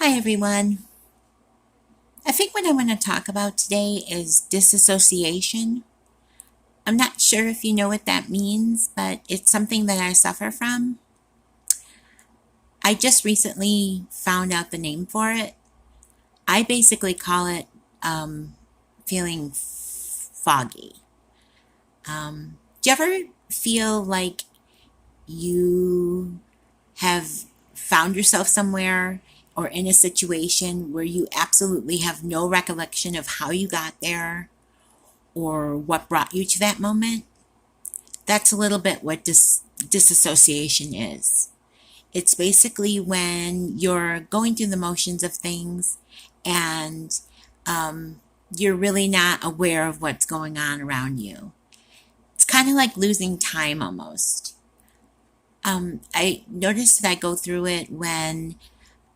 Hi, everyone. I think what I want to talk about today is disassociation. I'm not sure if you know what that means, but it's something that I suffer from. I just recently found out the name for it. I basically call it feeling foggy. Do you ever feel like you have found yourself somewhere or in a situation where you absolutely have no recollection of how you got there or what brought you to that moment? That's a little bit what disassociation is. It's basically when you're going through the motions of things and you're really not aware of what's going on around you. It's kind of like losing time almost. I notice that I go through it when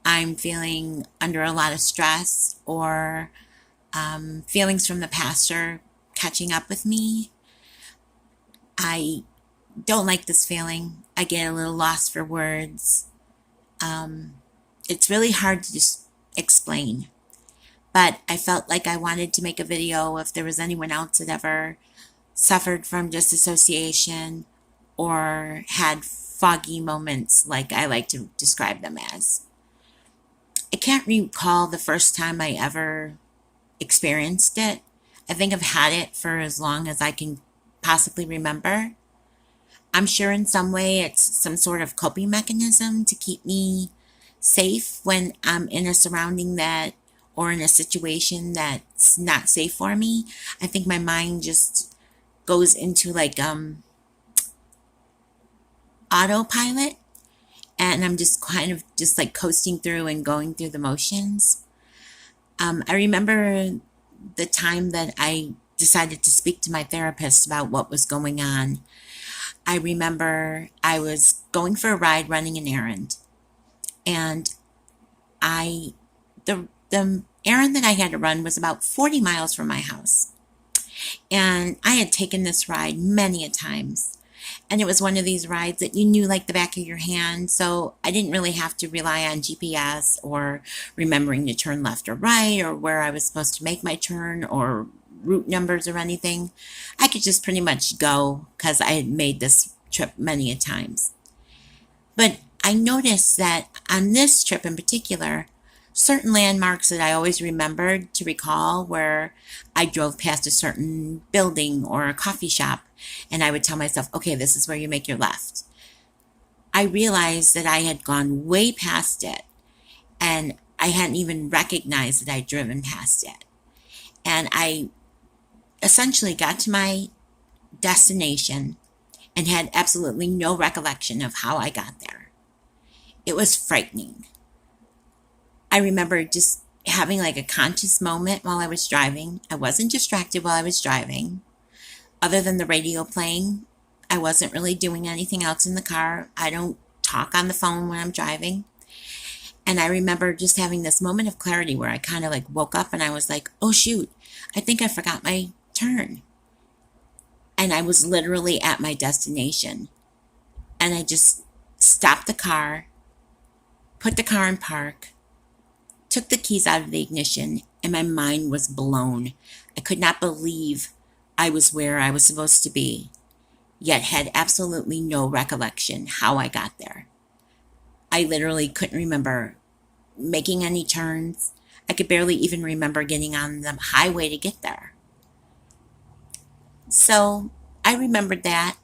I'm feeling under a lot of stress or feelings from the past are catching up with me. I don't like this feeling. I get a little lost for words. Um, it's really hard to just explain, but I felt like I wanted to make a video if there was anyone else that ever suffered from disassociation or had foggy moments like I like to describe them as. I can't recall the first time I ever experienced it. I think I've had it for as long as I can possibly remember. I'm sure in some way it's some sort of coping mechanism to keep me safe when I'm in a surrounding that or in a situation that's not safe for me. I think my mind just goes into like autopilot and I'm just kind of just like coasting through and going through the motions. I remember the time that I decided to speak to my therapist about what was going on. I remember I was going for a ride running an errand, and I the errand that I had to run was about 40 miles from my house. And I had taken this ride many a times. And it was one of these rides that you knew like the back of your hand. So I didn't really have to rely on GPS or remembering to turn left or right or where I was supposed to make my turn or route numbers or anything. I could just pretty much go because I had made this trip many a times. But I noticed that on this trip in particular, certain landmarks that I always remembered to recall where I drove past a certain building or a coffee shop and I would tell myself, okay, this is where you make your left. I realized that I had gone way past it and I hadn't even recognized that I'd driven past it. And I essentially got to my destination and had absolutely no recollection of how I got there. It was frightening. I remember just having like a conscious moment while I was driving. I wasn't distracted while I was driving. Other than the radio playing, I wasn't really doing anything else in the car. I don't talk on the phone when I'm driving. And I remember just having this moment of clarity where I kind of like woke up and I was like, oh shoot, I think I forgot my turn. And I was literally at my destination. And I just stopped the car, put the car in park, took the keys out of the ignition, and my mind was blown. I could not believe I was where I was supposed to be, yet had absolutely no recollection how I got there. I literally couldn't remember making any turns. I could barely even remember getting on the highway to get there. So I remembered that,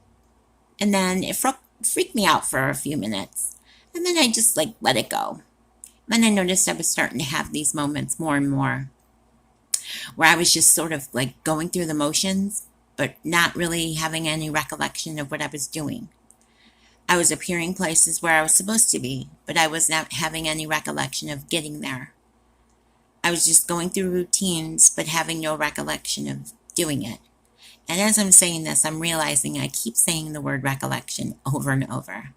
and then it freaked me out for a few minutes. And then I just like let it go. Then I noticed I was starting to have these moments more and more where I was just sort of like going through the motions, but not really having any recollection of what I was doing. I was appearing places where I was supposed to be, but I was not having any recollection of getting there. I was just going through routines, but having no recollection of doing it. And as I'm saying this, I'm realizing I keep saying the word recollection over and over.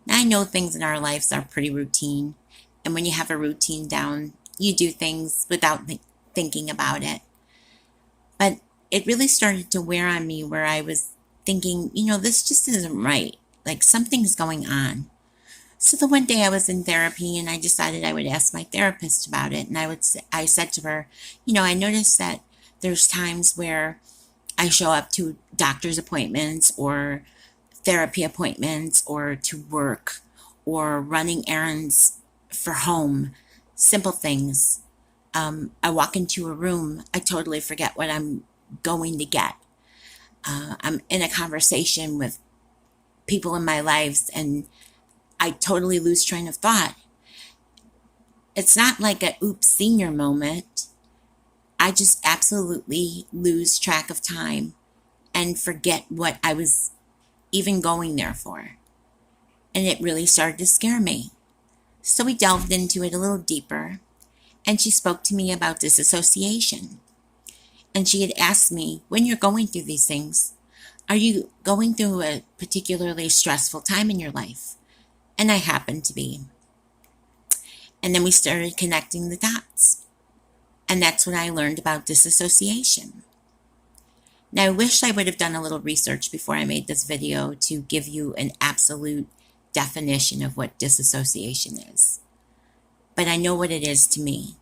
Now I know things in our lives are pretty routine, and when you have a routine down, you do things without thinking about it. But it really started to wear on me where I was thinking, this just isn't right. Like something's going on. So the one day I was in therapy and I decided I would ask my therapist about it. And I said to her, I noticed that there's times where I show up to doctor's appointments or therapy appointments or to work or running errands for home, simple things. I walk into a room, I totally forget what I'm going to get. I'm in a conversation with people in my lives and I totally lose train of thought. It's not like a oops senior moment. I just absolutely lose track of time and forget what I was even going there for. And it really started to scare me. So we delved into it a little deeper, and she spoke to me about disassociation. And she had asked me, when you're going through these things, are you going through a particularly stressful time in your life? And I happened to be. And then we started connecting the dots. And that's when I learned about disassociation. Now, I wish I would have done a little research before I made this video to give you an absolute definition of what disassociation is. But I know what it is to me.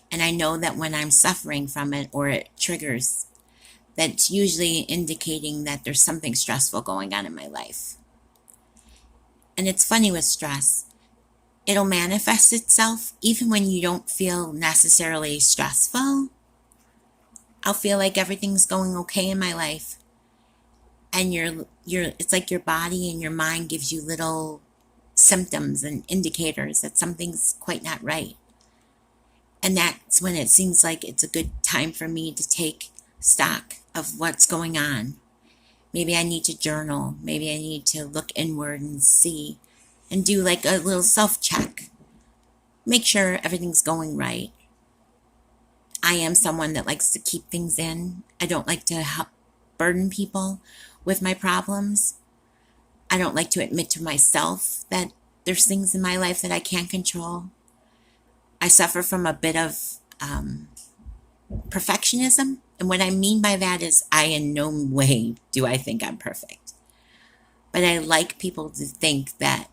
And I know that when I'm suffering from it or it triggers, that's usually indicating that there's something stressful going on in my life. And it's funny with stress. It'll manifest itself even when you don't feel necessarily stressful. I'll feel like everything's going okay in my life. And it's like your body and your mind gives you little symptoms and indicators that something's quite not right. And that's when it seems like it's a good time for me to take stock of what's going on. Maybe I need to journal. Maybe I need to look inward and see and do like a little self-check. Make sure everything's going right. I am someone that likes to keep things in. I don't like to burden people with my problems. I don't like to admit to myself that there's things in my life that I can't control. I suffer from a bit of perfectionism. And what I mean by that is I in no way do I think I'm perfect. But I like people to think that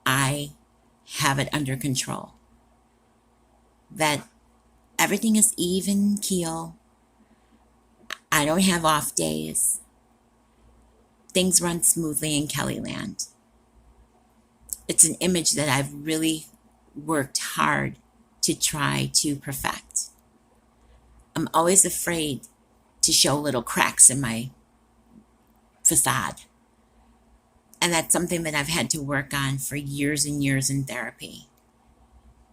I have it under control. That everything is even keel. I don't have off days. Things run smoothly in Kellyland. It's an image that I've really worked hard to try to perfect. I'm always afraid to show little cracks in my facade. And that's something that I've had to work on for years and years in therapy,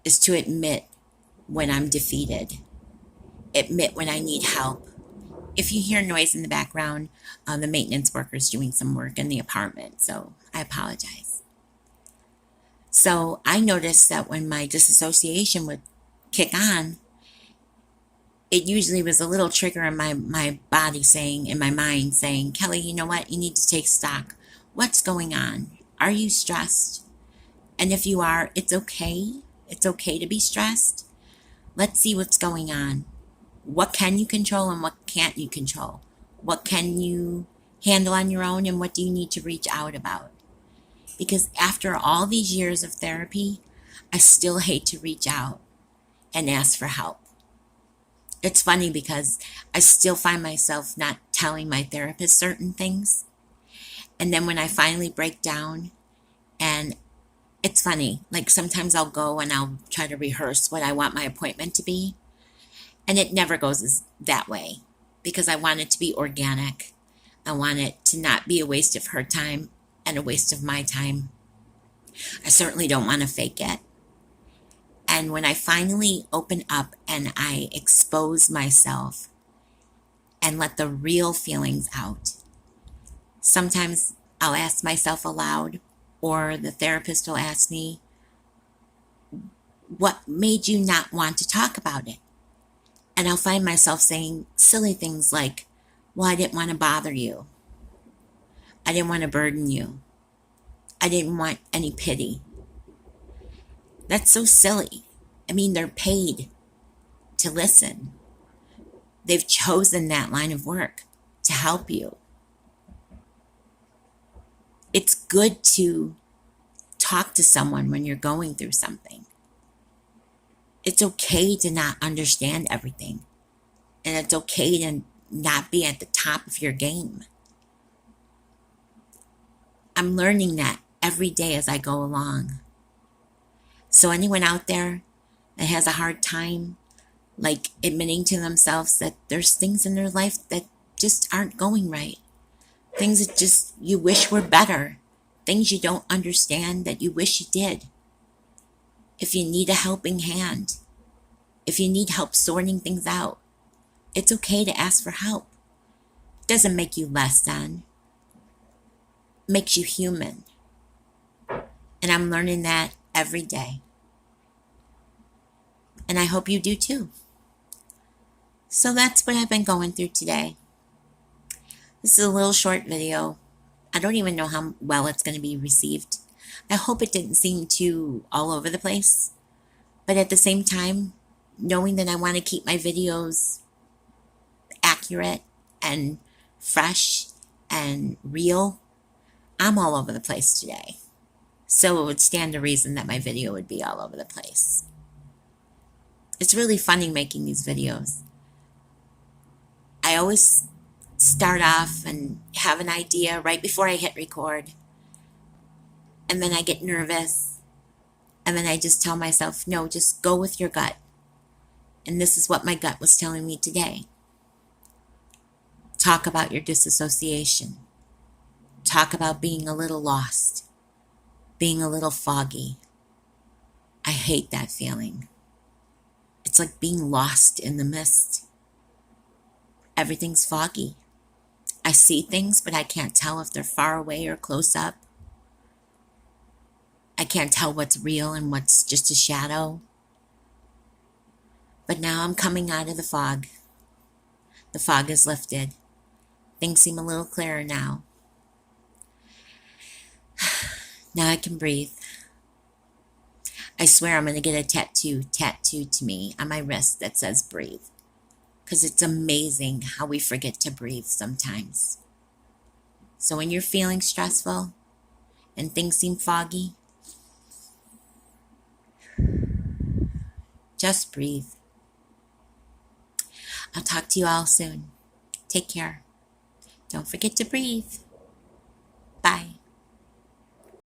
is to admit when I'm defeated, admit when I need help. If you hear noise in the background, the maintenance workers doing some work in the apartment, so I apologize. So I noticed that when my disassociation would kick on, it usually was a little trigger in my body saying, in my mind saying, Kelly, you know what? You need to take stock. What's going on? Are you stressed? And if you are, it's okay. It's okay to be stressed. Let's see what's going on. What can you control and what can't you control? What can you handle on your own and what do you need to reach out about? Because after all these years of therapy, I still hate to reach out and ask for help. It's funny because I still find myself not telling my therapist certain things. And then when I finally break down, and it's funny, like sometimes I'll go and I'll try to rehearse what I want my appointment to be. And it never goes that way because I want it to be organic. I want it to not be a waste of her time and a waste of my time. I certainly don't want to fake it. And when I finally open up and I expose myself and let the real feelings out, sometimes I'll ask myself aloud, or the therapist will ask me, what made you not want to talk about it? And I'll find myself saying silly things like, well, I didn't want to bother you. I didn't want to burden you. I didn't want any pity. That's so silly. I mean, they're paid to listen. They've chosen that line of work to help you. It's good to talk to someone when you're going through something. It's okay to not understand everything. And it's okay to not be at the top of your game. I'm learning that every day as I go along. So anyone out there that has a hard time, like admitting to themselves that there's things in their life that just aren't going right, things that just you wish were better, things you don't understand that you wish you did. If you need a helping hand, if you need help sorting things out, it's okay to ask for help. It doesn't make you less than. It makes you human. And I'm learning that every day. And I hope you do too. So that's what I've been going through today. This is a little short video. I don't even know how well it's going to be received. I hope it didn't seem too all over the place. But at the same time, knowing that I want to keep my videos accurate and fresh and real, I'm all over the place today. So it would stand to reason that my video would be all over the place. It's really funny making these videos. I always start off and have an idea right before I hit record. And then I get nervous. And then I just tell myself, no, just go with your gut. And this is what my gut was telling me today. Talk about your disassociation. Talk about being a little lost. Being a little foggy. I hate that feeling. It's like being lost in the mist. Everything's foggy. I see things, but I can't tell if they're far away or close up. I can't tell what's real and what's just a shadow. But now I'm coming out of the fog. The fog is lifted. Things seem a little clearer now. Now I can breathe. I swear I'm going to get a tattoo tattooed to me on my wrist that says breathe. Because it's amazing how we forget to breathe sometimes. So when you're feeling stressful and things seem foggy, just breathe. I'll talk to you all soon. Take care. Don't forget to breathe. Bye.